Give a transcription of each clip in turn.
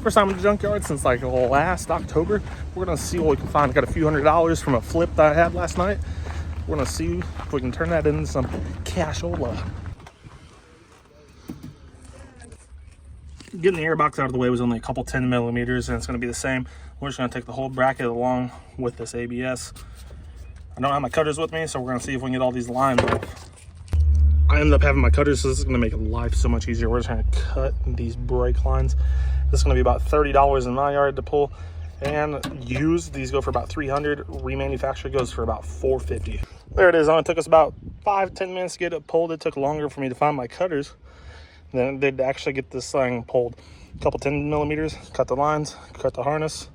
First time in the junkyard since like last October. We're gonna see what we can find. I got a few $100s from a flip that I had last night. We're gonna see if we can turn that into some cashola. Getting the airbox out of the way was only a couple 10 millimeters, and it's gonna be the same. We're just gonna take the whole bracket along with this ABS. I don't have my cutters with me, so we're gonna see if we can get all these lines off. I ended up having my cutters, so this is gonna make life so much easier. We're just gonna cut these brake lines. This is gonna be about $30 in my yard to pull, and used, these go for about $300. Remanufactured goes for about $450. There it is. It only took us about 5-10 minutes to get it pulled. It took longer for me to find my cutters than it did to actually get this thing pulled. A couple 10 millimeters, cut the lines, cut the harness.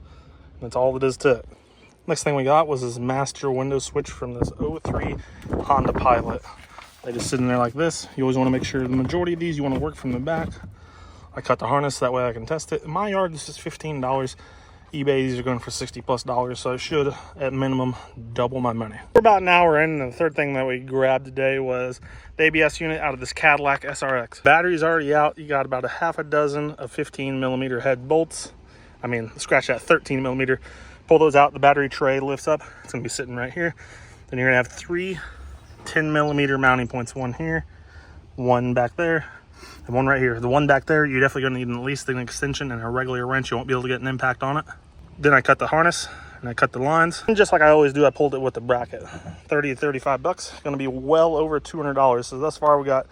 That's all it is to it. Next thing we got was this master window switch from this 03 Honda Pilot. They just sit in there like this. You always want to make sure the majority of these you want to work from the back. I cut the harness, that way I can test it. In my yard, this is $15. eBay, these are going for $60+, so I should, at minimum, double my money. We're about an hour in, and the third thing that we grabbed today was the ABS unit out of this Cadillac SRX. Battery's already out. You got about a half a dozen of 15 millimeter head bolts. I mean, scratch that, 13 millimeter. Pull those out, the battery tray lifts up. It's gonna be sitting right here. Then you're gonna have 3 10 millimeter mounting points. One here, one back there, and one right here. The one back there, you're definitely gonna need at least an extension and a regular wrench. You won't be able to get an impact on it. Then I cut the harness and I cut the lines. And just like I always do, I pulled it with the bracket. 30 to 35 bucks. Gonna be well over $200. So thus far we got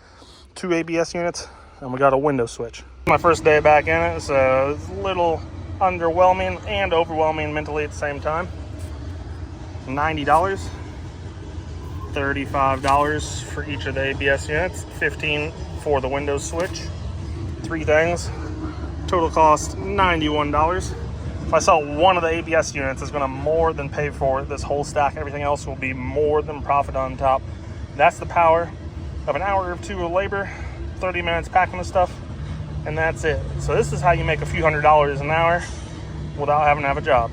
2 ABS units and we got a window switch. My first day back in it, so it's a little underwhelming and overwhelming mentally at the same time. $90. $35 for each of the ABS units, $15 for the window switch. 3 things, total cost $91. If I sell one of the ABS units, it's gonna more than pay for this whole stack. Everything else will be more than profit on top. That's the power of an hour or 2 of labor, 30 minutes packing the stuff, and that's it. So this is how you make a few $100s an hour without having to have a job.